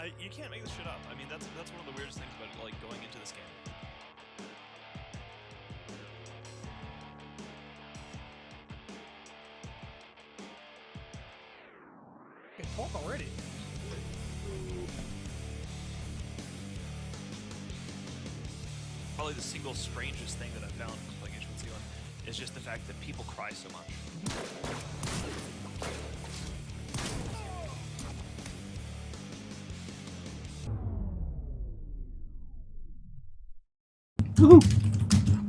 You can't make this shit up. I mean, that's one of the weirdest things about like going into this game. Hey, talk already. Probably the single strangest thing that I've found playing H1Z1 is just the fact that people cry so much.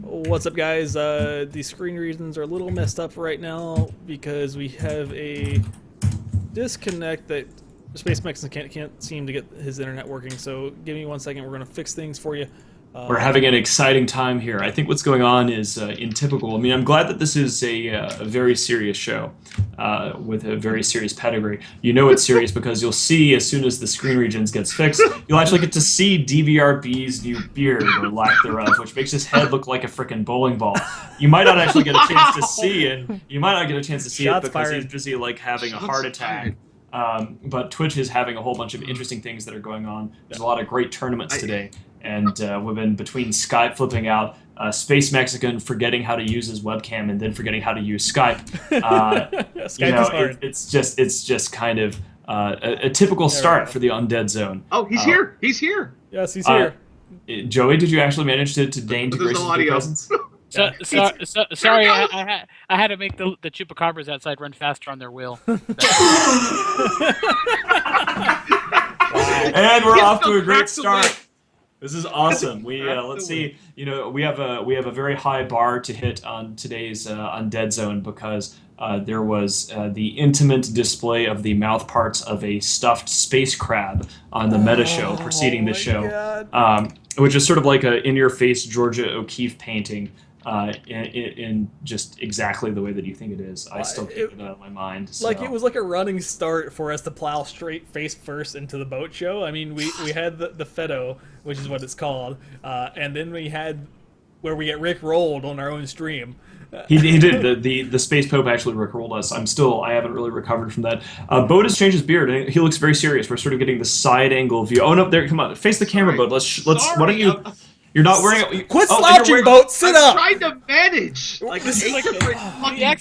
What's up, guys? The screen regions are a little messed up right now because we have a disconnect that Space Mexican can't seem to get his internet working. So give me 1 second. We're going to fix things for you. We're having an exciting time here. I think what's going on is in typical. I mean, I'm glad that this is a very serious show with a very serious pedigree. You know it's serious because you'll see as soon as the screen regions gets fixed, you'll actually get to see DVRB's new beard or lack thereof, which makes his head look like a frickin' bowling ball. You might not actually get a chance to see it. You might not get a chance to see Shots it because fired. he's busy like having a heart attack. But Twitch is having a whole bunch of interesting things that are going on. There's a lot of great tournaments today. And we've been between Skype flipping out, Space Mexican forgetting how to use his webcam and then forgetting how to use Skype. Skype is hard. It's just kind of a typical start for the Undead Zone. Oh, he's here! He's here! Yes, he's here. Joey, did you actually manage to deign to grace his presence? Sorry, I had to make the chupacabras outside run faster on their wheel. And we're off to a great start. This is awesome. We let's see. You know, we have a very high bar to hit on today's Undead Zone because there was the intimate display of the mouth parts of a stuffed space crab on the meta show preceding the show, which is sort of like a in-your-face Georgia O'Keeffe painting. In just exactly the way that you think it is. I still can't get it out of my mind. So. Like, it was like a running start for us to plow straight face first into the boat show. I mean, we had the Fedo, which is what it's called, and then we had where we get Rick rolled on our own stream. He did. The Space Pope actually rickrolled us. I haven't really recovered from that. Boat has changed his beard. And he looks very serious. We're sort of getting the side angle view. Oh no, there! Come on, face the camera, Boat. Let's. Why don't you? You're not wearing. Quit slouching, Boat. Sit up. I'm trying to manage. Like This is like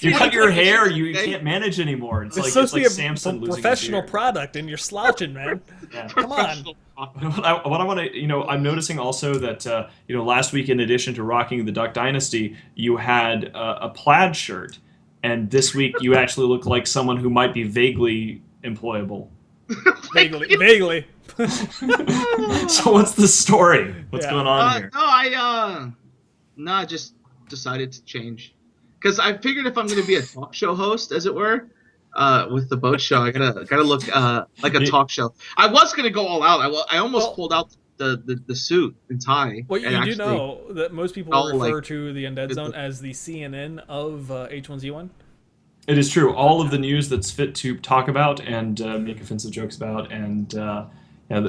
You cut your hair. You can't manage anymore. It's like supposed to be a Samson losing professional his beard. product, and you're slouching, man. Yeah. Come on. What I want to, I'm noticing also that, last week in addition to rocking the Duck Dynasty, you had a plaid shirt, and this week you actually look like someone who might be vaguely employable. Vaguely. So what's the story? What's going on here? I just decided to change. Because I figured if I'm going to be a talk show host, as it were, with the boat show, I gotta look like a talk show. I was going to go all out. I almost pulled out the suit and tie. Well, you do know that most people refer to the Undead Zone the- as the CNN of H1Z1. It is true. All of the news that's fit to talk about and make offensive jokes about, and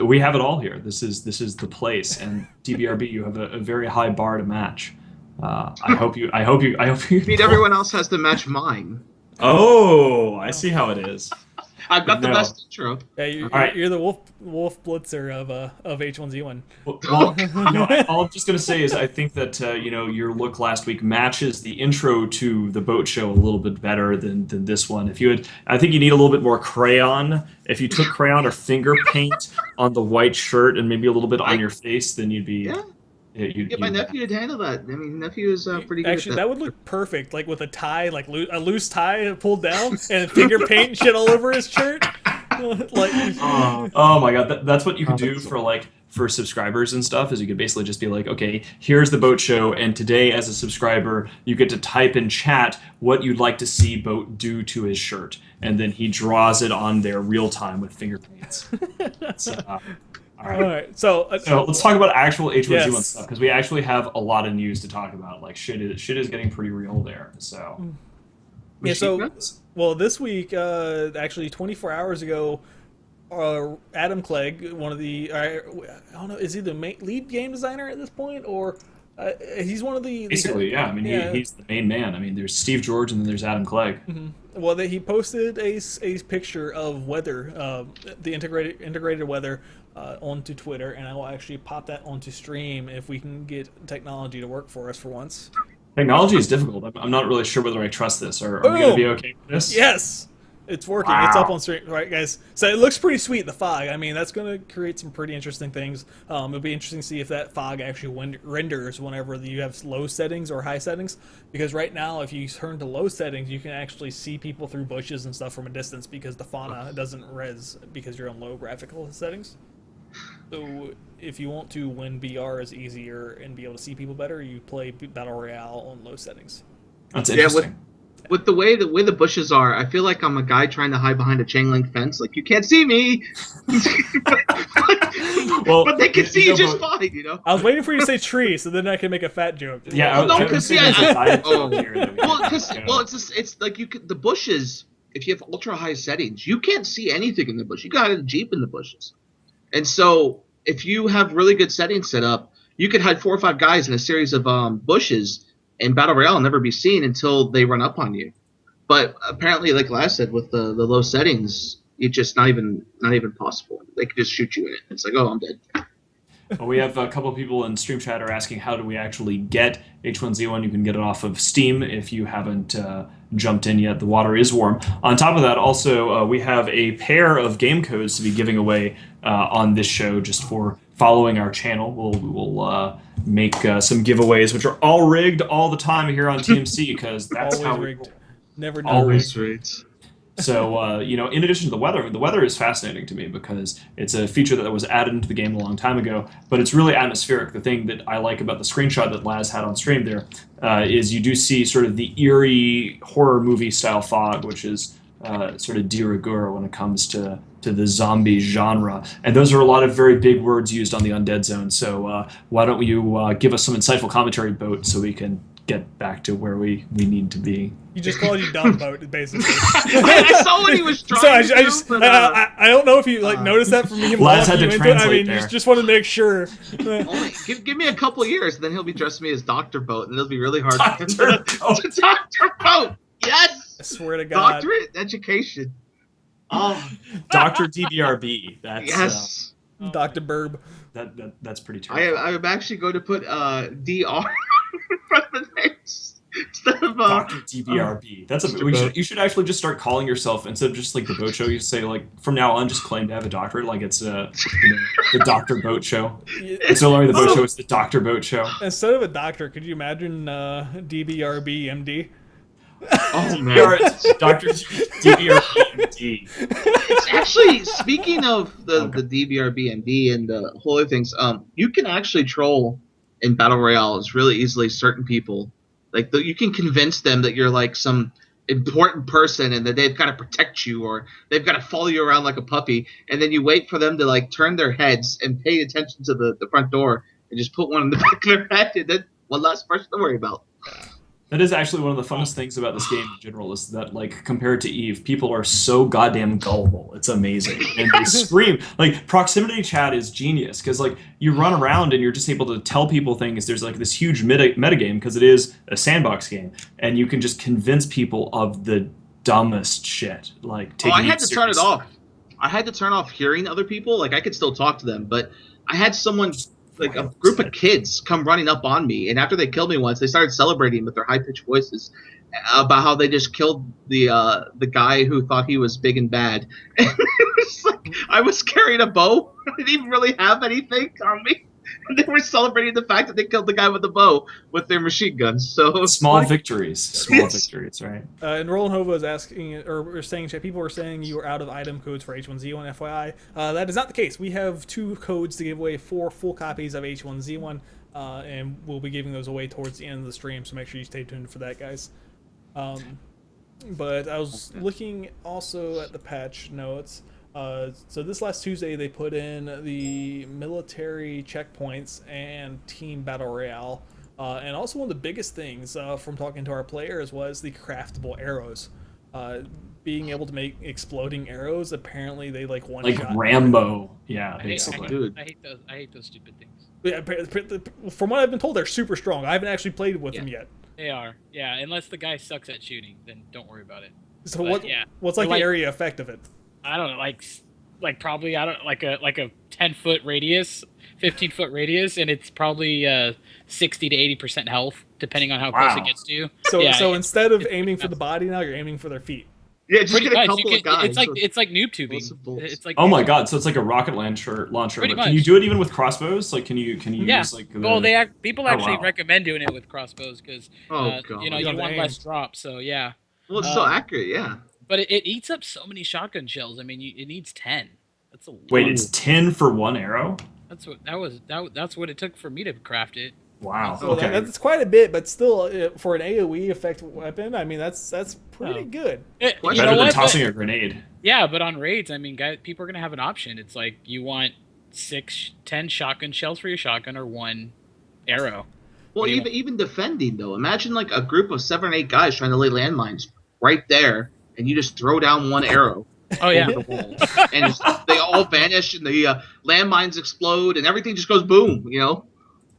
we have it all here. This is the place. And DBRB, you have a very high bar to match. I hope you. mean, everyone else has to match mine. Oh, I see how it is. I've got the best intro. Yeah, you're the Wolf Blitzer of H1Z1. Well, all I'm just going to say is I think that your look last week matches the intro to the boat show a little bit better than this one. I think you need a little bit more crayon. If you took crayon or finger paint on the white shirt and maybe a little bit on your face, then you'd be. Yeah. Get my nephew to handle that. I mean, nephew is pretty good. Actually, that would look perfect, like with a tie, like a loose tie pulled down, and finger paint and shit all over his shirt. Oh my god, that's what you could do for subscribers and stuff. Is you could basically just be like, okay, here's the boat show, and today as a subscriber, you get to type in chat what you'd like to see Boat do to his shirt, and then he draws it on there real time with finger paints. All right. So let's talk about actual H1Z1 yes. stuff because we actually have a lot of news to talk about. Like shit is getting pretty real there. So yeah. So this week, actually 24 hours ago, Adam Clegg, one of the I don't know, is he the lead game designer at this point, or He's one of the Basically, yeah. I mean, he's the main man. I mean, there's Steve George and then there's Adam Clegg. Well, he posted a picture of weather, the integrated weather, onto Twitter, and I will actually pop that onto stream if we can get technology to work for us for once. Technology is difficult. I'm not really sure whether I trust this. Are we going to be okay with this? Yes! It's working. Wow. It's up on stream, right, guys? So it looks pretty sweet, the fog. I mean, that's going to create some pretty interesting things. It'll be interesting to see if that fog actually renders whenever you have low settings or high settings. Because right now, if you turn to low settings, you can actually see people through bushes and stuff from a distance because the fauna doesn't res because you're on low graphical settings. So if you want to, when VR is easier and be able to see people better, you play Battle Royale on low settings. That's interesting. Yeah, with the way the bushes are, I feel like I'm a guy trying to hide behind a chain link fence. Like, you can't see me, but they can see you just fine. You know. I was waiting for you to say tree, so then I can make a fat joke. Yeah, because it's like the bushes. If you have ultra high settings, you can't see anything in the bush. You got a Jeep in the bushes, and so if you have really good settings set up, you could hide 4 or 5 guys in a series of bushes. And Battle Royale will never be seen until they run up on you. But apparently, like Laz said, with the low settings, it's just not even possible. They can just shoot you in it. It's like, oh, I'm dead. Well, we have a couple of people in stream chat are asking how do we actually get H1Z1. You can get it off of Steam if you haven't jumped in yet. The water is warm. On top of that, also, we have a pair of game codes to be giving away on this show just for following our channel. We'll make some giveaways, which are all rigged all the time here on TMC because that's always how we rigged. Never done always rigged. So, in addition to the weather is fascinating to me because it's a feature that was added into the game a long time ago, but it's really atmospheric. The thing that I like about the screenshot that Laz had on stream there is you do see sort of the eerie horror movie style fog, which is sort of de rigueur when it comes to the zombie genre. And those are a lot of very big words used on the Undead Zone. So why don't you give us some insightful commentary, Boat, so we can get back to where we need to be. He just called you dumb, Boat, basically. I saw what he was trying to do. I don't know if you noticed that from me. Laz had to translate there. Just want to make sure. Give me a couple years, and then he'll be dressing me as Dr. Boat, and it'll be really hard. Dr. Boat. Dr. Boat. Yes. I swear to God. Doctorate education. Oh, Dr. DBRB. That's yes. Dr. Burb. That's pretty terrible. I'm actually going to put DR in front of the names instead of Dr. DBRB. You should actually just start calling yourself instead of just like the Boat Show. You say like from now on, just claim to have a doctorate, like it's the Dr. Boat Show. It's no longer the Boat Show; it's the Dr. Boat Show. Instead of a doctor, could you imagine DBRB MD? Oh man, Dr. DBRB. It's actually, speaking of the DBRB MD and the whole other things, you can actually troll in Battle Royale really easily certain people. Like you can convince them that you're like some important person and that they've got to protect you or they've got to follow you around like a puppy, and then you wait for them to like turn their heads and pay attention to the front door and just put one in the back of their head, and then one less person to worry about. That is actually one of the funnest things about this game in general is that, like, compared to Eve, people are so goddamn gullible. It's amazing. And they scream. Like, proximity chat is genius because, like, you run around and you're just able to tell people things. There's, like, this huge metagame because it is a sandbox game. And you can just convince people of the dumbest shit. Like, taking I had to turn it off. I had to turn off hearing other people. Like, I could still talk to them, but I had someone... like a group of kids come running up on me, and after they killed me once, they started celebrating with their high-pitched voices about how they just killed the guy who thought he was big and bad. And it was like, I was carrying a bow. I didn't even really have anything on me. And they were celebrating the fact that they killed the guy with the bow with their machine guns. So small victories, right? And Roland Hova is asking, or saying, people were saying you were out of item codes for H1Z1. FYI, that is not the case. We have 2 codes to give away 4 full copies of H1Z1, and we'll be giving those away towards the end of the stream. So make sure you stay tuned for that, guys. But I was looking also at the patch notes. So this last Tuesday, they put in the military checkpoints and team battle royale. And also one of the biggest things from talking to our players was the craftable arrows. being able to make exploding arrows, apparently they like one Like shot. Rambo. Yeah, I hate, basically. Dude. I hate those. I hate those stupid things. Yeah, from what I've been told, they're super strong. I haven't actually played with them yet. They are. Yeah, unless the guy sucks at shooting, then don't worry about it. So But, what's like the like- area effect of it? I don't know, like probably like a 10-foot radius, 15-foot radius, and it's probably 60 to 80% health, depending on how close Wow. it gets to you. So Yeah, so it- instead of aiming for the body now, you're aiming for their feet. Yeah, just Pretty get a much. couple of guys. It's like noob tubing. Lots of bullets. It's like Oh my god, so it's like a rocket launcher. Pretty But can you much. do it even with crossbows? Like, can you Yeah. use like the... Well, people Oh, actually wow. recommend doing it with crossbows because Oh, God. you know You you don't want aim. less drop. So yeah, Well, it's so accurate, yeah. but it eats up so many shotgun shells. I mean, it needs 10. That's a lot. Wait, it's 10 for one arrow? That's what it took for me to craft it. Wow. So Okay. that's quite a bit, but still, for an AOE effect weapon, I mean that's pretty Oh. good. You Better know Better than what? tossing a grenade. Yeah, but on raids, I mean, guys, people are gonna have an option. It's like you want 10 shotgun shells for your shotgun or 1 arrow. Well, What do you even defending though. Imagine like a group of 7 or 8 guys trying to lay landmines right there, and you just throw down 1 arrow Oh yeah, over the wall, and they all vanish, and the landmines explode, and everything just goes boom. You know,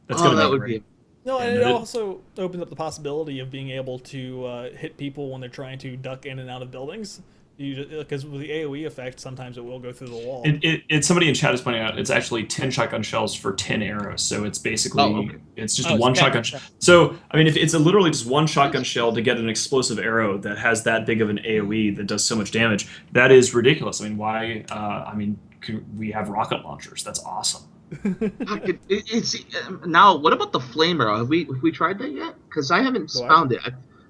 That's gonna that be would great. be. No, and Yeah, it no, it- also opens up the possibility of being able to hit people when they're trying to duck in and out of buildings. Because with the AOE effect, sometimes it will go through the wall. It's somebody in chat is pointing out it's actually 10 shotgun shells for 10 arrows. So it's basically Oh, okay. it's just Oh, it's one 10, shotgun shell. So I mean, if it's literally just one shotgun shell to get an explosive arrow that has that big of an AOE that does so much damage, that is ridiculous. I mean, why? We have rocket launchers. That's awesome. Now, what about the flame arrow? Have we tried that yet? Because I haven't Go on. found it.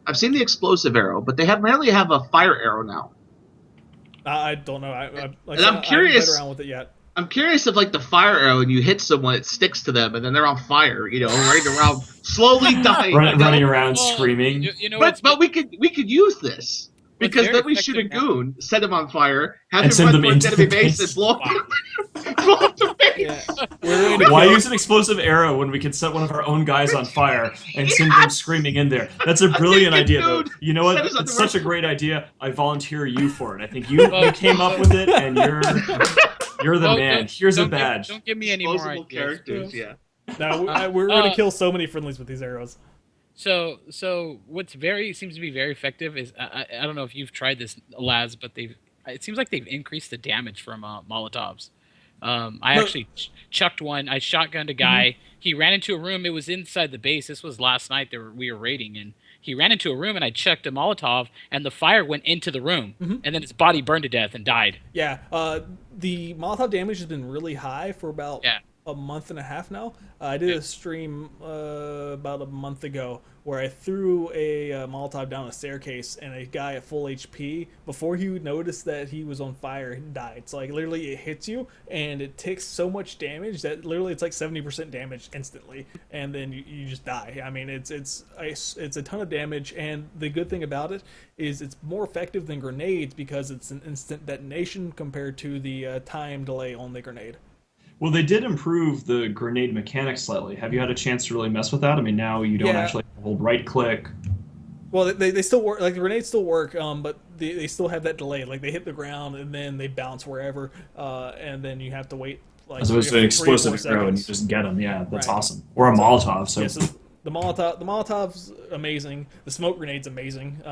I've seen the explosive arrow, but they rarely have a fire arrow now. I don't know. And I'm curious- I haven't played around with it yet. I'm curious if like the fire arrow and you hit someone, it sticks to them, and then they're on fire. You know, running around, slowly dying. you know? Running around Well, screaming. You know, But we could use this What's because very then we shoot a effective now- goon, set him on fire, have And him send run them towards into enemy the base base. and blow up the base. Yeah. We're going to Why kill- use an explosive arrow when we can set one of our own guys on fire and send them screaming in there? That's a brilliant thinking, idea, though. dude, You know what? send us on It's the such a roof. great idea. I volunteer you for it. I think you came up with it, and you're the Don't- man. don't- Here's a don't give- badge. Don't give me any more Disposable ideas. characters, yeah. No, we're going to kill so many friendlies with these arrows. So what's seems to be very effective is I don't know if you've tried this, Laz, but it seems like they've increased the damage from Molotovs. I actually chucked one. I shotgunned a guy. He ran into a room. It was inside the base. This was last night. We were raiding, and he ran into a room, and I chucked a Molotov, and the fire went into the room, and then his body burned to death and died. Yeah, the Molotov damage has been really high for about Yeah. a month and a half now. I did a stream about a month ago where I threw a Molotov down a staircase, and a guy at full HP, before he would notice that he was on fire, died. So like literally it hits you, and it takes so much damage that literally it's like 70% damage instantly, and then you just die. I mean, it's a ton of damage, and the good thing about it is it's more effective than grenades because it's an instant detonation compared to the time delay on the grenade. Well, they did improve the grenade mechanics slightly. Have you had a chance to really mess with that? I mean, now you don't Yeah. actually hold right click. Well, they still work. Like the grenades still work, but they still have that delay. Like they hit the ground and then they bounce wherever, and then you have to wait. Like As opposed to an explosive arrow and you just get them. Yeah, that's Right. awesome. Or a Molotov. So Yeah, so the Molotov's amazing. The smoke grenade's amazing.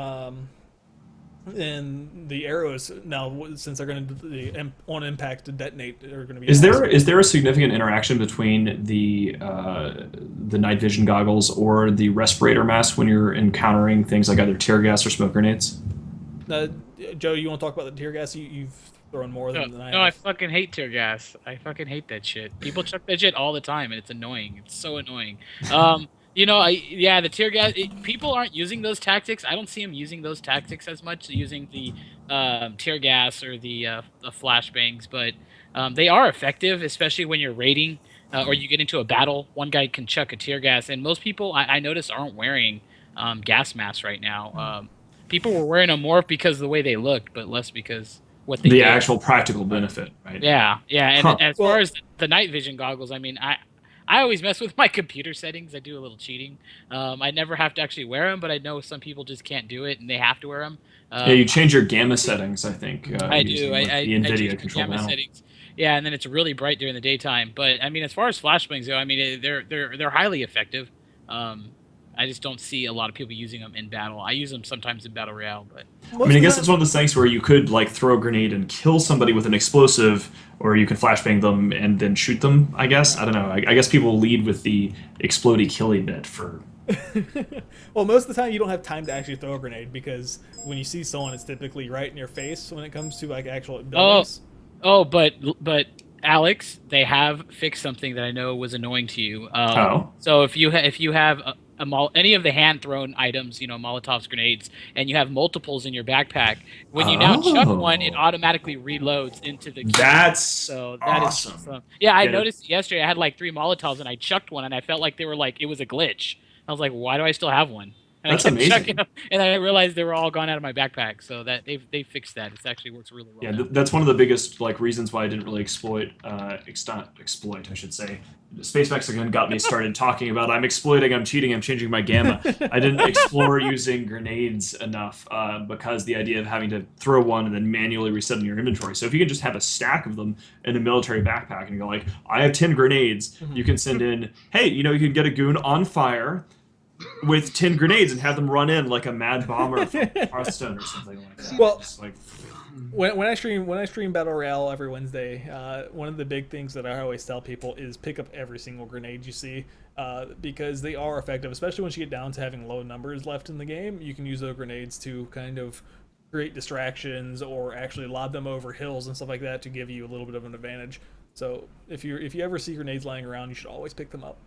And the arrows now, since they're going to on impact to detonate, are going to be. Is awesome. there a significant interaction between the night vision goggles or the respirator mask when you're encountering things like either tear gas or smoke grenades? Joe, you want to talk about the tear gas? You've thrown more No, than I no, I have. fucking hate tear gas. I fucking hate that shit. People chuck that shit all the time, and it's annoying. It's so annoying. The tear gas. People aren't using those tactics. I don't see them using those tactics as much, using the tear gas or the flashbangs, but they are effective, especially when you're raiding or you get into a battle. One guy can chuck a tear gas, and most people I notice aren't wearing gas masks right now. People were wearing them more because of the way they looked, but less because what they The did. actual practical benefit, right? Yeah, and Huh. as far as the night vision goggles, I mean, I always mess with my computer settings. I do a little cheating. I never have to actually wear them, but I know some people just can't do it and they have to wear them. Yeah, you change your gamma settings, I think, I using do. like the I change NVIDIA my control gamma panel. settings. Yeah, and then it's really bright during the daytime. But I mean, as far as flashbangs go, I mean they're highly effective. I just don't see a lot of people using them in battle. I use them sometimes in battle royale, but I mean, I guess it's one of those things where you could like throw a grenade and kill somebody with an explosive, or you could flashbang them and then shoot them. I guess I don't know. I guess people lead with the explodey killy bit for. Well, most of the time you don't have time to actually throw a grenade because when you see someone, it's typically right in your face when it comes to like actual buildings. but Alex, they have fixed something that I know was annoying to you. Oh. So if you have any of the hand thrown items, Molotovs, grenades, and you have multiples in your backpack, when you now chuck one, it automatically reloads into the. That's so that awesome. is awesome. Yeah, I Get it. noticed yesterday I had like 3 Molotovs and I chucked one and I felt like they were like it was a glitch. I was like, why do I still have one? And That's I kept amazing. chucking them, and I realized they were all gone out of my backpack. So that they fixed that. It actually works really well. Yeah, now. that's one of the biggest like reasons why I didn't really exploit, I should say. Space Mexican got me started talking about I'm exploiting, I'm cheating, I'm changing my gamma. I didn't explore using grenades enough because the idea of having to throw one and then manually reset in your inventory. So if you can just have a stack of them in a military backpack and go like, I have 10 grenades, you can send in, hey, you can get a goon on fire with 10 grenades and have them run in like a mad bomber from Hearthstone or something like that. Well, just like, when I stream Battle Royale every Wednesday, one of the big things that I always tell people is pick up every single grenade you see, because they are effective, especially once you get down to having low numbers left in the game. You can use those grenades to kind of create distractions or actually lob them over hills and stuff like that to give you a little bit of an advantage. So if you ever see grenades lying around, you should always pick them up.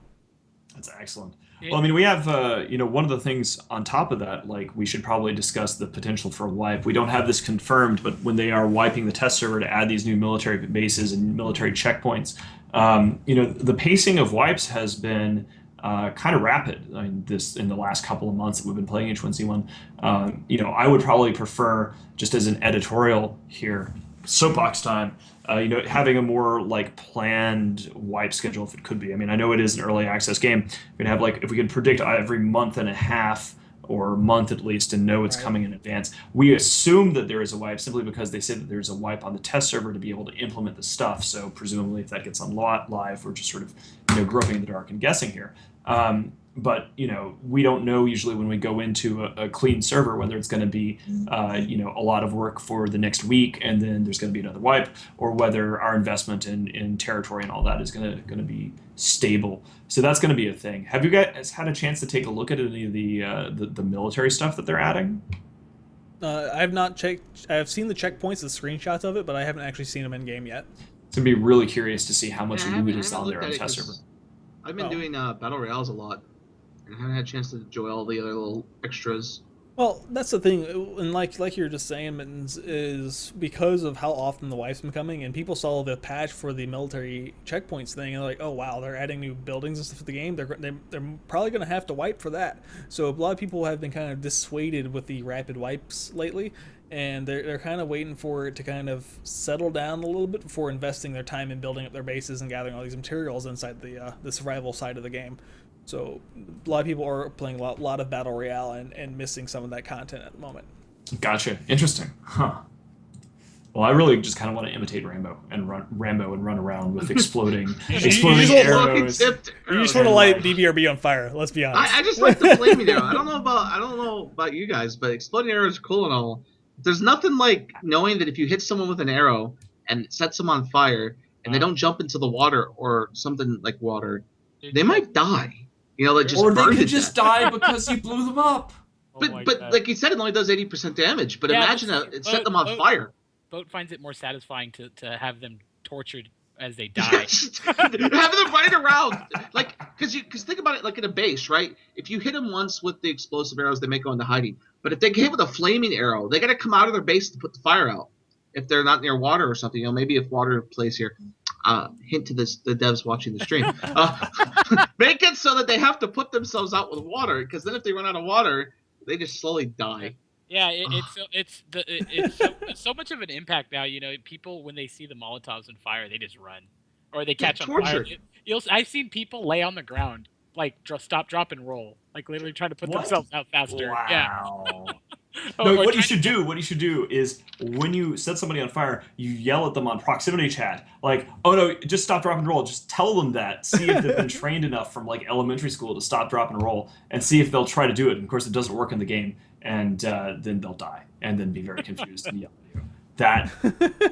that's excellent. Well, I mean, we have, one of the things on top of that, like, we should probably discuss the potential for a wipe. We don't have this confirmed, but when they are wiping the test server to add these new military bases and military checkpoints, the pacing of wipes has been kind of rapid. I mean, in the last couple of months that we've been playing H1Z1. I would probably prefer, just as an editorial here, soapbox time, having a more like planned wipe schedule if it could be. I mean, I know it is an early access game. We'd have like if we could predict every month and a half or month at least and know it's coming in advance. We assume that there is a wipe simply because they say that there's a wipe on the test server to be able to implement the stuff. So presumably if that gets on live, we're just sort of groping in the dark and guessing here. But we don't know usually when we go into a clean server whether it's going to be a lot of work for the next week and then there's going to be another wipe, or whether our investment in territory and all that is going to be stable. So that's going to be a thing. Have you guys had a chance to take a look at any of the military stuff that they're adding? I have not checked. I have seen the checkpoints, the screenshots of it, but I haven't actually seen them in game yet. It's going to be really curious to see how much Yeah, loot I is haven't on there looked on at it test 'cause server. I've been doing battle royales a lot, and I haven't had a chance to enjoy all the other little extras. Well, that's the thing, and like you were just saying, Mittens, is because of how often the wife's been coming, and people saw the patch for the military checkpoints thing, and they're like, oh wow, they're adding new buildings and stuff to the game. They're probably going to have to wipe for that. So a lot of people have been kind of dissuaded with the rapid wipes lately, and they're kind of waiting for it to kind of settle down a little bit before investing their time in building up their bases and gathering all these materials inside the survival side of the game. So a lot of people are playing a lot of Battle Royale and missing some of that content at the moment. Gotcha. Interesting. Huh. Well, I really just kind of want to imitate Rambo and run around with exploding you arrows. You just want to light BBRB on fire. Let's be honest. I just like the flaming arrow. I don't know about you guys, but exploding arrows are cool and all. There's nothing like knowing that if you hit someone with an arrow and it sets them on fire and they don't jump into the water or something like water, they might die. Just or they burn could to just death. die because you blew them up. But like you said, it only does 80% damage. But imagine it set them on fire. Boat finds it more satisfying to have them tortured as they die. Having them running around, like, because think about it, like in a base, right? If you hit them once with the explosive arrows, they may go into hiding. But if they get hit with a flaming arrow, they got to come out of their base to put the fire out. If they're not near water or something, maybe if water plays here. Hint to the devs watching the stream. Make it so that they have to put themselves out with water, because then if they run out of water, they just slowly die. Yeah, it's so much of an impact now. People when they see the Molotovs and fire, they just run. or they catch on torture. fire. I've seen people lay on the ground, like stop, drop, and roll, like literally trying to put What? themselves out faster. Yeah. Wow. Or No, what you trying should do, is when you set somebody on fire, you yell at them on proximity chat, like, "Oh no, just stop, drop, and roll." Just tell them that. See if they've been trained enough from like elementary school to stop, drop, and roll, and see if they'll try to do it. And of course, it doesn't work in the game, and then they'll die, and then be very confused and yell at you.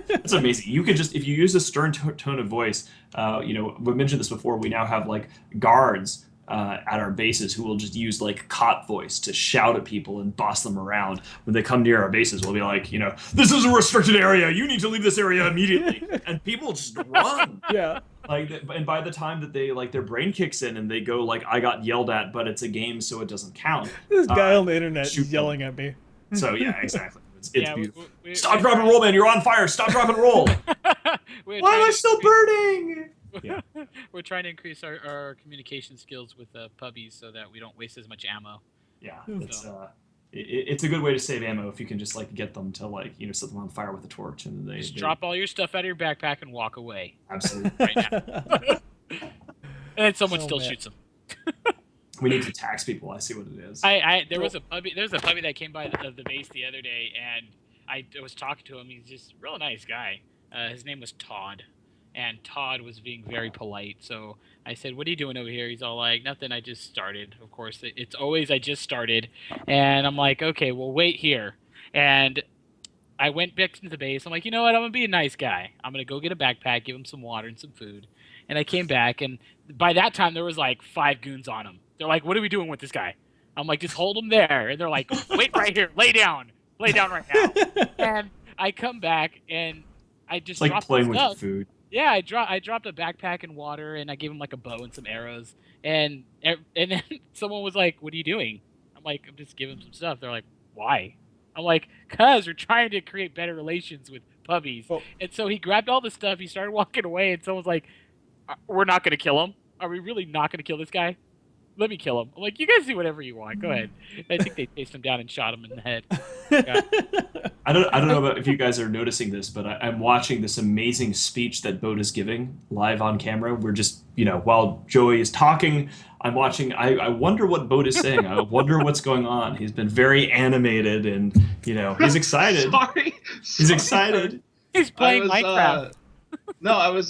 That's amazing. You can just, if you use a stern tone of voice, we mentioned this before. We now have like guards at our bases who will just use like cop voice to shout at people and boss them around. When they come near our bases, we'll be like, "This is a restricted area. You need to leave this area immediately." And people just run. Yeah. And by the time that they their brain kicks in and they go like, "I got yelled at, but it's a game, so it doesn't count." This guy on the internet shoot is yelling at me. So yeah, exactly. It's Yeah, beautiful. Stop, drop, and roll, man. You're on fire. Stop, drop, and roll. Why am I still burning? Yeah. We're trying to increase our communication skills with puppies so that we don't waste as much ammo. Yeah, it's a good way to save ammo if you can just get them to set them on fire with a torch and then Just drop all your stuff out of your backpack and walk away. Absolutely. Right now. And then someone still shoots them. We need to tax people. I see what it is. There's a puppy that came by the base the other day, and I was talking to him. He's just a real nice guy. His name was Todd. And Todd was being very polite. So I said, "What are you doing over here?" He's all like, "Nothing, I just started." Of course, it's always, "I just started." And I'm like, "Okay, well, wait here." And I went back to the base. I'm like, "You know what? I'm going to be a nice guy. I'm going to go get a backpack, give him some water and some food." And I came back, and by that time, there was 5 goons on him. They're like, "What are we doing with this guy?" I'm like, "Just hold him there." And they're like, "Wait right here. Lay down. Lay down right now." And I come back, and I just dropped playing stuff. with food. Yeah, I dropped a backpack and water, and I gave him a bow and some arrows. And then someone was like, "What are you doing?" I'm like, "I'm just giving him some stuff." They're like, "Why?" I'm like, "'Cause we're trying to create better relations with puppies." Oh. And so he grabbed all the stuff, he started walking away, and someone's like, "We're not going to kill him? Are we really not going to kill this guy? Let me kill him." I'm like, "You guys do whatever you want. Go ahead." And I think they chased him down and shot him in the head. Yeah. I don't know about if you guys are noticing this, but I'm watching this amazing speech that Boat is giving live on camera. We're just, while Joey is talking, I'm watching. I wonder what Boat is saying. I wonder what's going on. He's been very animated and, he's excited. He's excited. He's playing Minecraft. No, I was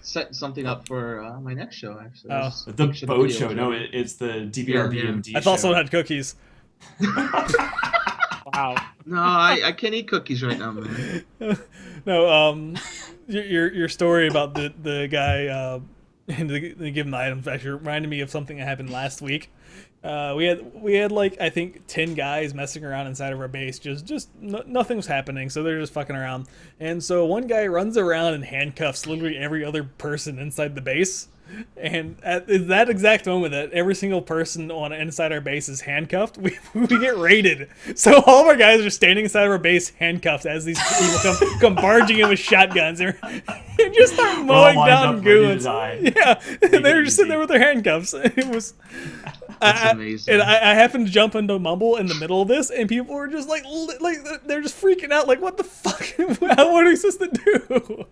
setting something up for my next show, actually. Oh. The Boat show. No, it's the DBRBMD show. I thought someone had cookies. Wow. No, I can't eat cookies right now, man. No, your story about the guy and the given the items actually reminded me of something that happened last week. We had I think 10 guys messing around inside of our base. Nothing was happening, so they're just fucking around. And so one guy runs around and handcuffs literally every other person inside the base. And at that exact moment that every single person inside our base is handcuffed, we get raided. So all of our guys are standing inside of our base handcuffed as these people come barging in with shotguns and just start mowing down goons. Yeah, and they were just sitting there with their handcuffs. It was. That's amazing. And I happened to jump into Mumble in the middle of this, and people were just they're just freaking out, like, what the fuck? What are we supposed to do?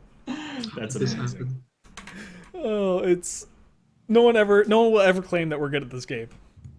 That's amazing. Oh, it's no one will ever claim that we're good at this game.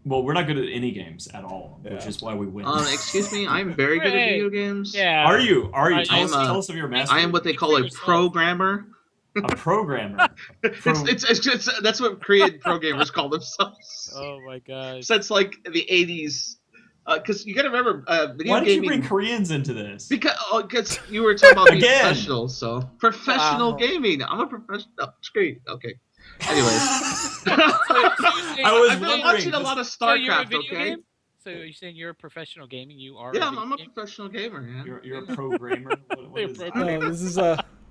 Well, we're not good at any games at all, which is why we win. Excuse me, I'm very good at video games. Yeah. Are you? Tell us of your mastery. I am what they call a programmer. A programmer. It's that's what programmers call themselves. Oh my gosh. Since the 80s. Because you got to remember, video Why did gaming. you bring Koreans into this? Because you were talking about being Again. professional, so professional gaming. I'm a professional. Oh, screen. Okay. Anyways, I was I've been watching a lot of StarCraft. Okay. So you're saying you're a professional gaming? You are. Yeah, I'm a professional gamer. Yeah. You're a programmer. What is that? This is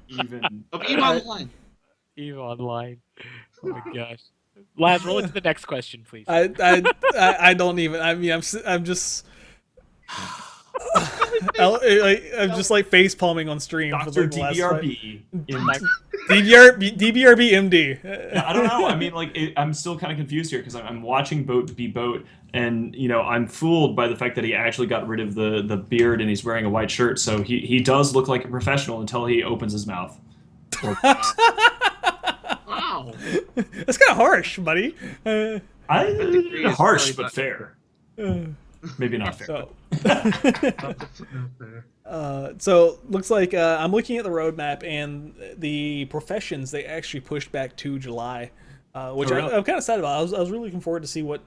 Even. Of EVE Online. EVE Online. Oh my gosh. Laz, roll into the next question, please. I don't even. I mean, I'm just. I'm just face palming on stream Dr. for the last DBRB. DBRB MD. Yeah, I don't know. I mean, I'm still kind of confused here because I'm watching Boat be Boat, and I'm fooled by the fact that he actually got rid of the beard and he's wearing a white shirt. So he does look like a professional until he opens his mouth. Wow. That's kind of harsh, buddy. Harsh really but not- fair. Uh, Maybe not fair. so, Fair. so looks like I'm looking at the roadmap, and the professions they actually pushed back to July, which Oh, really? I'm kind of sad about. I was really looking forward to see what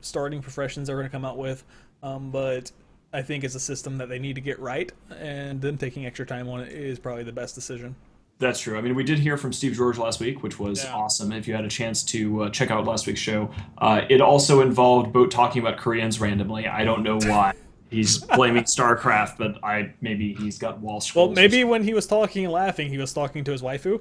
starting professions they're going to come out with, but I think it's a system that they need to get right, and them taking extra time on it is probably the best decision. That's true. I mean, we did hear from Steve George last week, which was Yeah. awesome. If you had a chance to check out last week's show, it also involved Boat talking about Koreans randomly. I don't know why he's blaming StarCraft, but maybe he's got wall scrolls. Well, maybe when he was talking and laughing, he was talking to his waifu.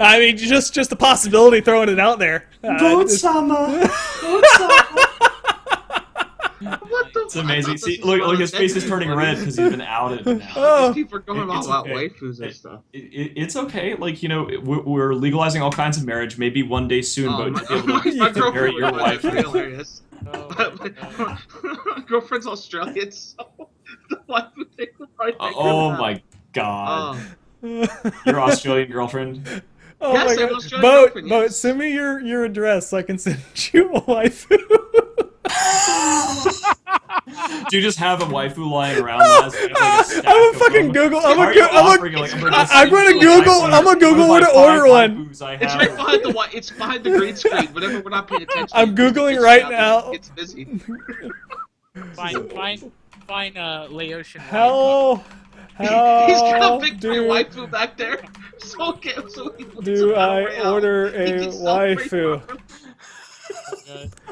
I mean, just a possibility, throwing it out there. Boat-sama! What the It's amazing. See, look, his face is turning red because he's been outed now. Oh, People are going It's all about okay. waifus and stuff. It's okay. Like, we're legalizing all kinds of marriage. Maybe one day soon, Oh, Boat, you'll be able to my marry girlfriend your would wife. find that hilarious. Oh, My girlfriend's Australian, so the waifu thing would probably make her Oh laugh. my god. Oh. Your Australian girlfriend? oh Yes, my I have an god! Australian Boat, girlfriend, Boat, yes. send me your address so I can send you a waifu. Do you just have a waifu lying around? Laz? You have, like, a stack I'm gonna of fucking them? Google. Why are you offering, like, I'm gonna Google. I'm gonna Google where to order one. It's right behind the it's behind the green screen. Whenever we're not paying attention. I'm Googling right now. It's busy. Fine, Laotian. How He's got a big do waifu back there. So he do I order He a can celebrate waifu?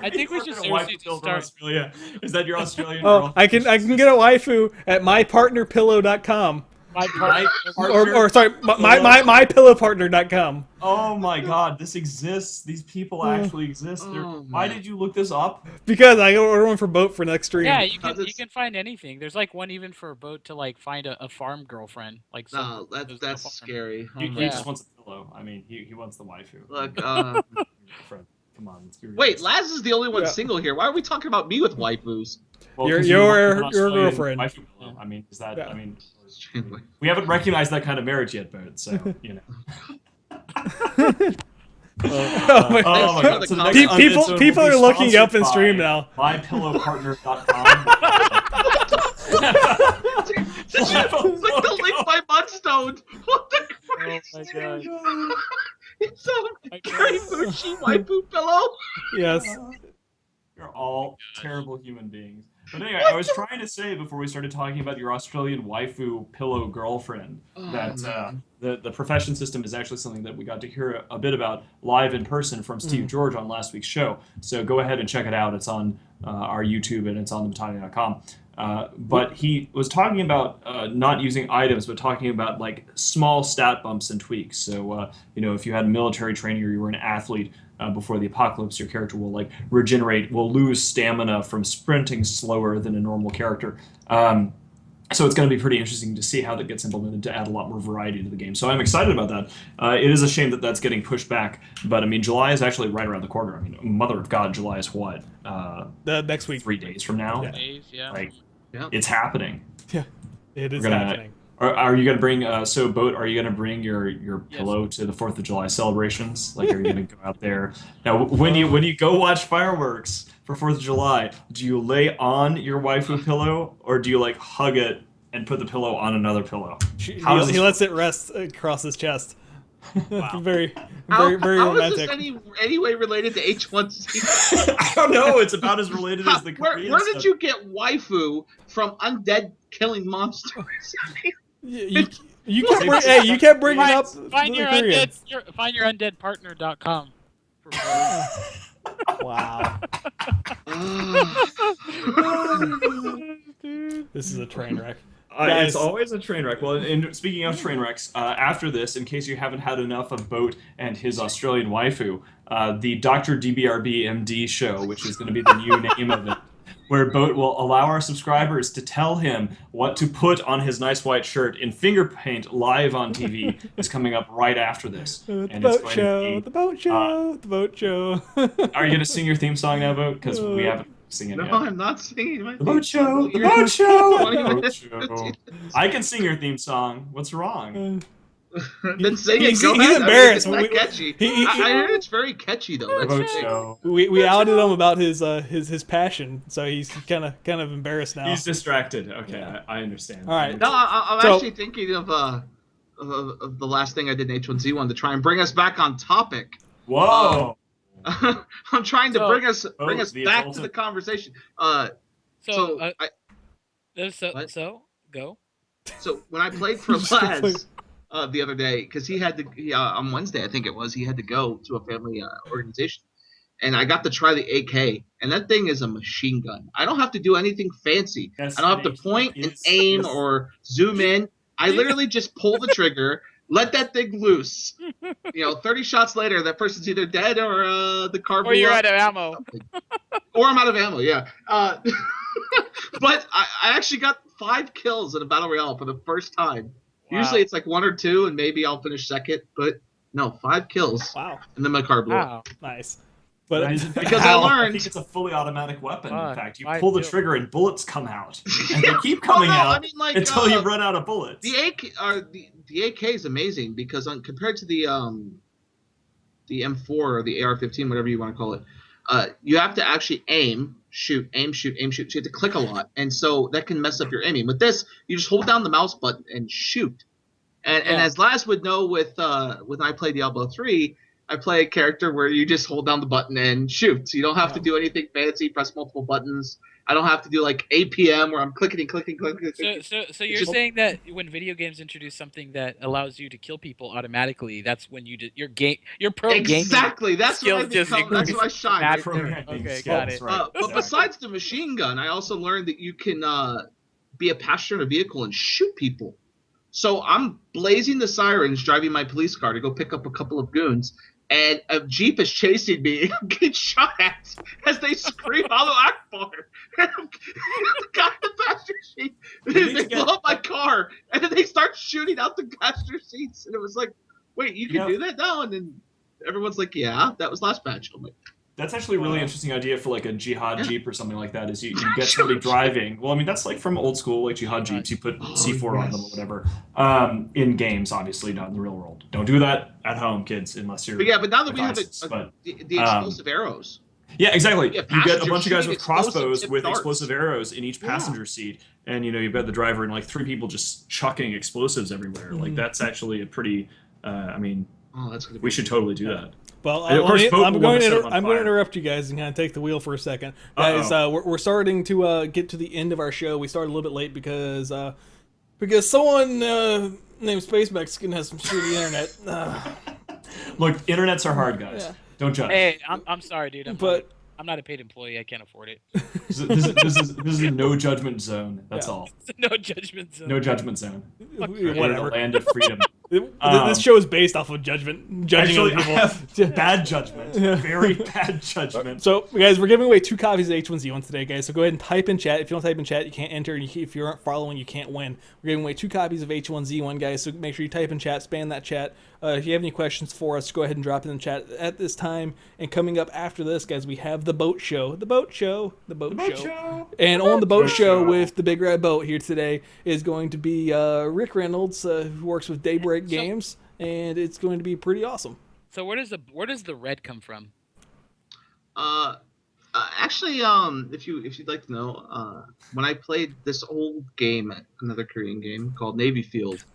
I think we should seriously just start. Australia. Is that your Australian Oh, girl? I can get a waifu at mypartnerpillow.com. My partner. Or sorry, mypillowpartner.com. Oh my god, this exists. These people actually exist. Oh, Why man. did you look this up? Because I gotta order one for Boat for next stream. Yeah, you How's can this- find anything. There's like one even for a boat to like find a farm girlfriend. Like No, there's no that's farm. scary. Oh He my just God. wants a pillow. I mean, he wants the waifu. Look, Friend, come on, let's be wait, realistic. Laz is the only one Yeah. single here. Why are we talking about me with waifus? Well, Your- 'cause you your- want an your Australian girlfriend. waifu pillow. I mean, is that? Yeah. I mean, we haven't recognized that kind of marriage yet, Boat. So you know. Oh my Oh my God. god. So the next People- Undead Zone people will be are looking up in sponsored stream by now. MyPillowPartner.com. It's like the link by Mudstone. What the Oh my Christ? god. It's a My very God. bushy waifu pillow. Yes. You're all terrible human beings. But anyway, I was trying to say before we started talking about your Australian waifu pillow girlfriend that the profession system is actually something that we got to hear a bit about live in person from Steve George on last week's show. So go ahead and check it out. It's on our YouTube and it's on themittani.com. But he was talking about not using items, but talking about like small stat bumps and tweaks. So if you had military training or you were an athlete before the apocalypse, your character will like will lose stamina from sprinting slower than a normal character. So it's going to be pretty interesting to see how that gets implemented to add a lot more variety to the game. So I'm excited about that. It is a shame that that's getting pushed back, but I mean, July is actually right around the corner. I mean, mother of God, July is what? The next week. 3 days from now? Yeah. Days, yeah. Like, Yeah. it's happening. Yeah, it is We're gonna- happening. Are you going to bring, Boat, are you going to bring your pillow to the 4th of July celebrations? Like, are you going to go out there? Now, when you go watch fireworks for 4th of July, do you lay on your waifu pillow, or do you, like, hug it and put the pillow on another pillow? How does He this lets it rest across his chest. very, How, very how is romantic. this any way related to H1Z1? I don't know. It's about as related as the Where Korean did stuff. you get waifu from undead killing monsters? You kept you kept bringing up Find the your Koreans. find your undeadpartner.com. Wow, this is a train wreck. Guys. It's always a train wreck. Well, and speaking of train wrecks, after this, in case you haven't had enough of Boat and his Australian waifu, the Dr. DBRB MD show, which is going to be the new name of it, where Boat will allow our subscribers to tell him what to put on his nice white shirt in finger paint live on TV, is coming up right after this. The And boat it's going to show, be- the boat show, the boat show. Are you going to sing your theme song now, Boat? Because we haven't sing it No, yet. I'm not singing my The boat show, the You're- boat show, 20 the boat minutes, show. 15 I can sing your theme song. What's wrong? Then sing it. He's Go ahead. embarrassed. I mean, it's not catchy. I heard it's very catchy though. That's Boat the thing. show. We outed him about his passion, so he's kind of embarrassed now. He's distracted. Okay, Yeah. I understand. All right. No, I'm So- actually thinking of the last thing I did in H1Z1 to try and bring us back on topic. Whoa. I'm trying to So- bring us the back to ultimate- the conversation. So, What? so go. So when I played for Laz the other day, because he had to on Wednesday, I think it was, he had to go to a family organization, and I got to try the AK, and that thing is a machine gun. I don't have to do anything fancy. Yes, I don't have it to point and is. aim Yes. or zoom in. I literally just pull the trigger, let that thing loose. 30 shots later, that person's either dead or the car blew Or you're up. out of ammo. Or I'm out of ammo, yeah. But I actually got 5 kills in a battle royale for the first time. Wow. Usually it's like 1 or 2, and maybe I'll finish second. But no, 5 kills, Wow, and then my car blew up. Wow. nice. But Because I how- I learned. think it's a fully automatic weapon. In Fuck, fact, you I pull the do. trigger and bullets come out, and they keep coming Well, no, out I mean, like, until you run out of bullets. The AK is amazing because compared to the M4 or the AR-15, whatever you want to call it, you have to actually aim, shoot, aim, shoot, aim, shoot. So you have to click a lot, and so that can mess up your aiming. With this, you just hold down the mouse button and shoot. And Yeah. as Laz would know, with when I play Diablo 3, I play a character where you just hold down the button and shoot. So you don't have to do anything fancy, press multiple buttons. I don't have to do like APM where I'm clicking. So you're just- saying that when video games introduce something that allows you to kill people automatically, that's when your pro gaming Exactly. That's what I skills just become. That's what I shine. Right Pro- there. Okay, got it. Right. But besides the machine gun, I also learned that you can be a passenger in a vehicle and shoot people. So I'm blazing the sirens, driving my police car to go pick up a couple of goons, and a Jeep is chasing me. I'm getting shot at as they scream "Allahu Akbar!" And the guy in the passenger seat, they blow up my car, and then they start shooting out the passenger seats. And it was like, wait, you can do that now? And then everyone's like, yeah, that was last batch. I'm like, That's actually a really interesting idea for like a jihad jeep or something like that. Is you get somebody driving. Well, I mean that's like from old school like jihad jeeps. You put C4 on them or whatever. In games, obviously, not in the real world. Don't do that at home, kids, unless you're. but now that we have devices, but, the explosive arrows. yeah, exactly. Yeah, You get a passenger bunch of guys seat, with explosive crossbows tip with darts. explosive arrows in each passenger seat, and you've got the driver and like 3 people just chucking explosives everywhere. Like that's actually a pretty. I mean, That's gonna be we should totally do that. Well, And of course, Pope I'm will going want to set to them on I'm going to fire. interrupt you guys and kind of take the wheel for a second, guys. We're starting to get to the end of our show. We started a little bit late because someone named Space Mexican has some shitty internet. Look, internets are hard, guys. Yeah. Don't judge. Hey, I'm sorry, dude. But I'm not a paid employee. I can't afford it. This is a no judgment zone. That's all. No judgment zone. No judgment zone. The whatever. land of freedom. This show is based off of judging Actually, other I people. have bad judgment. Very bad judgment. So, guys, we're giving away 2 copies of H1Z1 today, guys. So go ahead and type in chat. If you don't type in chat, you can't enter. And if you aren't following, you can't win. We're giving away 2 copies of H1Z1, guys. So make sure you type in chat, spam that chat. If you have any questions for us, go ahead and drop it in the chat at this time. And coming up after this, guys, we have the boat show. The boat show. And on the boat show with the Big Red Boat here today is going to be Rick Reynolds, who works with Daybreak Games. And it's going to be pretty awesome. So where does the red come from? Actually, if you'd like to know, when I played this old game, another Korean game called Navy Field,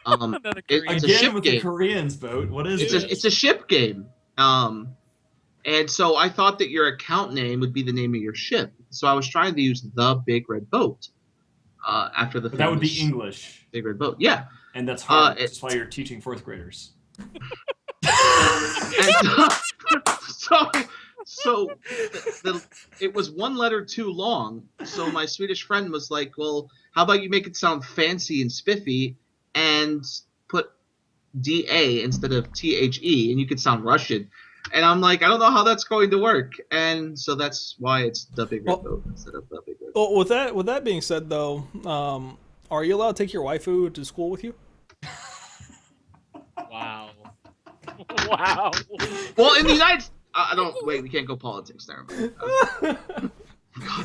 Another Korean. it's a Again ship with game. the Koreans, boat. What is It's it? it's a ship game. And so I thought that your account name would be the name of your ship. So I was trying to use the Big Red Boat after the. But that would be famous English, Big Red Boat, yeah. and that's hard. it- That's why you're teaching 4th graders. And, so it was 1 letter too long. So my Swedish friend was like, "Well, how about you make it sound fancy and spiffy, and put DA instead of THE, and you could sound Russian." And I'm like, I don't know how that's going to work. And so that's why it's the Big Red Boat instead of the Big Red Boat. Well, with that being said, though, are you allowed to take your waifu to school with you? Wow. Wow. Well, in the United I don't wait. We can't go politics there. God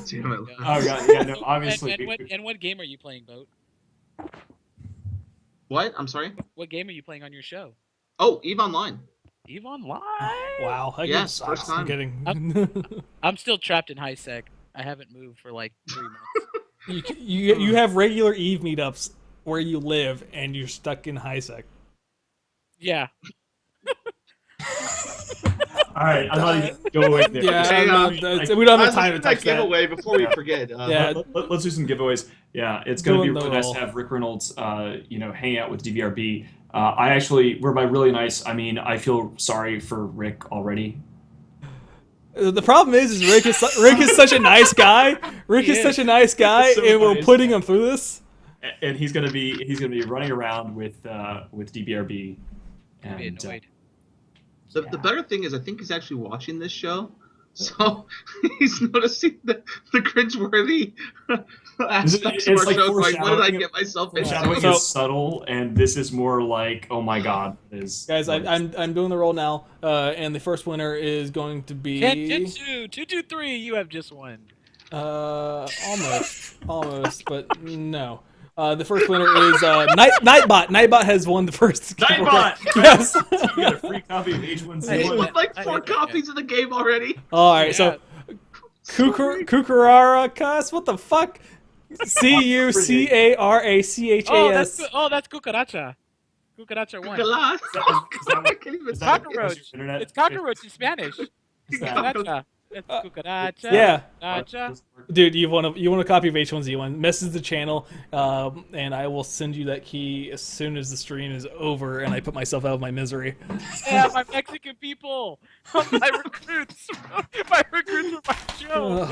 damn it. Oh god, yeah, no. Obviously, And what game are you playing, Boat? What? I'm sorry. What game are you playing on your show? Oh, Eve Online. Eve Online. Wow. That Yes, game first sucks. I'm time. kidding. I'm still trapped in high sec. I haven't moved for like 3 months. you have regular Eve meetups where you live, and you're stuck in high sec. Yeah. All right, I'm not even go away there. Yeah, Hey, we don't have I time to was touch that. giveaway before we forget. Yeah. Let's do some giveaways. Yeah, it's going to be Doing the really nice roll. to have Rick Reynolds, hang out with DBRB. I actually, we're by really nice. I mean, I feel sorry for Rick already. The problem is Rick is such a nice guy. Rick is such a nice guy, So and we're nice. putting him through this. And he's gonna be running around with DBRB. I'd be And annoyed. The better thing is, I think he's actually watching this show, so he's noticing the cringeworthy aspects of it's our like show. Like, what did I foreshadowing. get myself Foreshadowing into? is subtle, and this is more like, oh my god, Guys, I'm doing the roll now, and the first winner is going to be Kenjutsu 223. You have just won. almost, but no. The first winner is Nightbot. Nightbot has won the first. Nightbot! Yes. You got a free copy of He's H1Z1. with like I 4 hate that copies of the game already. All right, so Kukurarakas, what the fuck? Cucarachas. Oh, that's Cucaracha. Cucaracha won. Galas. I can't even is say that- it. Cockroach. is your internet? It's cockroach in Spanish. Is that- Cucaracha. That's Cucaracha. Yeah. Cucaracha. Dude, you want a copy of H1Z1? Message the channel, and I will send you that key as soon as the stream is over, and I put myself out of my misery. Yeah, my Mexican people. My recruits. My recruits for my show.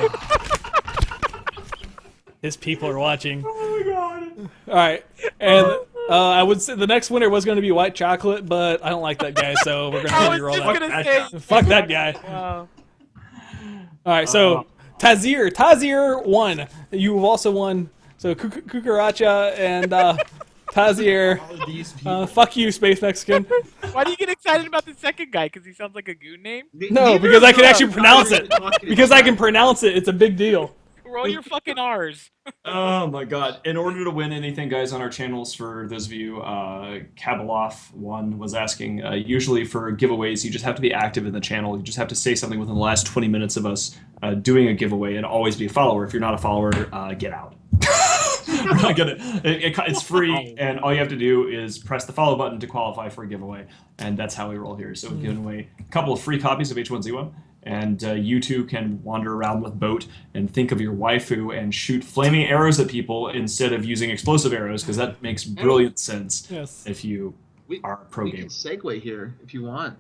His people are watching. Oh my god. All right, and I would say the next winner was going to be White Chocolate, but I don't like that guy, so we're going I to was re-roll just that. gonna say. Fuck that guy. Wow. All right, so Tazir won. You've also won. So Cucaracha and Tazir. Fuck you, Space Mexican. Why do you get excited about the second guy? Because he sounds like a goon name? No, because I can actually pronounce it. Because I can pronounce it. It's a big deal. Roll your fucking R's. Oh my god. In order to win anything, guys, on our channels, for those of you, Kabaloff1 was asking, usually for giveaways, you just have to be active in the channel. You just have to say something within the last 20 minutes of us doing a giveaway and always be a follower. If you're not a follower, get out. We're not gonna, it's free, and all you have to do is press the follow button to qualify for a giveaway, and that's how we roll here. So we've given away a couple of free copies of H1Z1. And you too can wander around with boat and think of your waifu and shoot flaming arrows at people instead of using explosive arrows, because that makes brilliant sense Yes. if you are a pro We gamer. can segue here if you want.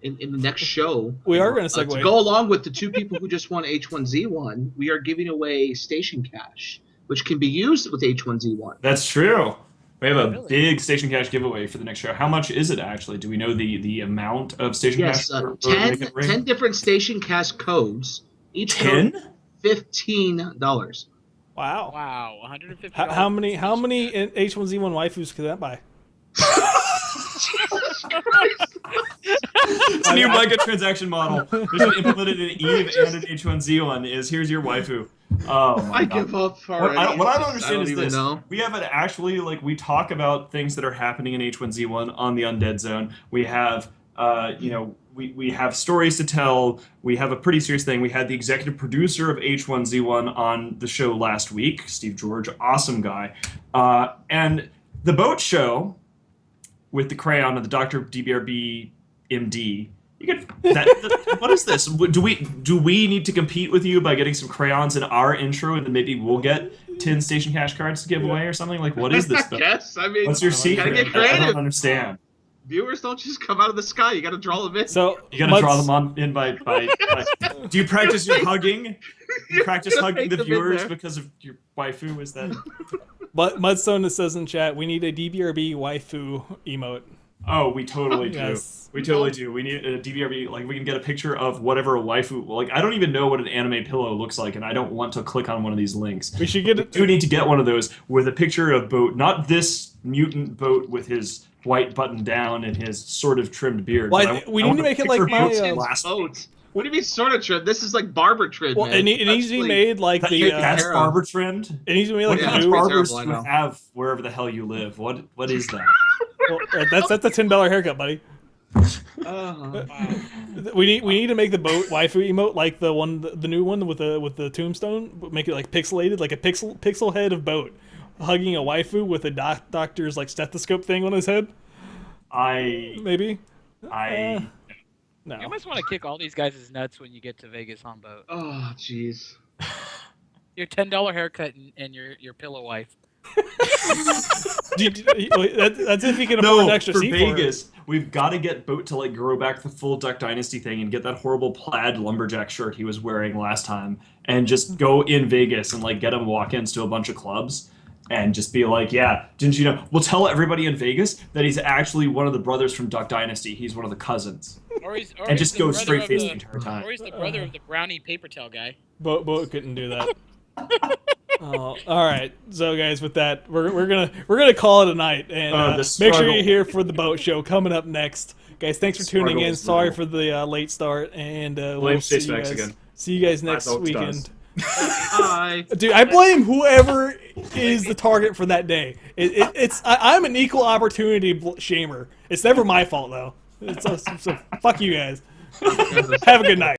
In the next show, We are going to to segue. go along with the 2 people who just won H1Z1, we are giving away station cash, which can be used with H1Z1. That's true. We have a Really? big station cash giveaway for the next show. How much is it actually? Do we know the amount of station Yes, cash? 10 different station cash codes. Each code 10? $15. Wow. Wow, 150. How many H1Z1 waifus could that buy? It's a new microtransaction model. We should implement it in Eve and in H1Z1 is here's your waifu. Oh my I god. give up What already. I don't understand is even this. know. We have we talk about things that are happening in H1Z1 on the Undead Zone. We have, we have stories to tell. We have a pretty serious thing. We had the executive producer of H1Z1 on the show last week, Steve George, awesome guy. And the boat show with the crayon and the Dr. DBRB MD. You get what is this? Do we need to compete with you by getting some crayons in our intro, and then maybe we'll get 10 station cash cards to give away or something? Like, what is this stuff? Yes, I mean, What's your secret? Gotta get I creative. don't understand. Viewers don't just come out of the sky. You got to draw them in. So You gotta draw them on in by do you practice your hugging? Do you practice gotta hugging make the them in viewers there. because of your waifu? Is that? But Mudstone says in chat, we need a DBRB waifu emote. Oh, we totally do. Yes. We totally do. We need a DVRB. Like, we can get a picture of whatever a waifu. Like, I don't even know what an anime pillow looks like, and I don't want to click on one of these links. We should get We it. do need to get one of those with a picture of Boat, not this mutant Boat with his white button down and his sort of trimmed beard. Why- but we I need want to a make it picture like of Boat's my, last Boats. What do you mean sort of trim? This is like barber trim, Well, man. it needs to be made like the. That's hair barber trimmed. It needs to be like What the kind new. of barbers terrible, I do you know. have wherever the hell you live? What is that? Well, that's a $10 haircut, buddy. Wow. We need to make the boat waifu emote like the new one with the tombstone. But make it like pixelated, like a pixel head of boat hugging a waifu with a doctor's like stethoscope thing on his head. Maybe. I No. You must want to kick all these guys' nuts when you get to Vegas on boat. Oh, jeez. Your $10 haircut and your pillow wife. That's if he can afford an extra for seat Vegas, we've got to get Boat to like grow back the full Duck Dynasty thing and get that horrible plaid lumberjack shirt he was wearing last time, and just go in Vegas and like get him walk-ins to a bunch of clubs, and just be like, yeah, didn't you know? We'll tell everybody in Vegas that he's actually one of the brothers from Duck Dynasty. He's one of the cousins, And just go straight face the entire time. Or he's the brother of the brownie paper towel guy. Boat couldn't do that. Oh, all right. So, guys, with that, we're gonna call it a night, and make sure you're here for the boat show coming up next, guys. Thanks for tuning in. Sorry for the late start, and we'll see you guys next weekend. Bye. Dude, I blame whoever is the target for that day. I'm an equal opportunity shamer. It's never my fault though. So fuck you guys. Have a good night.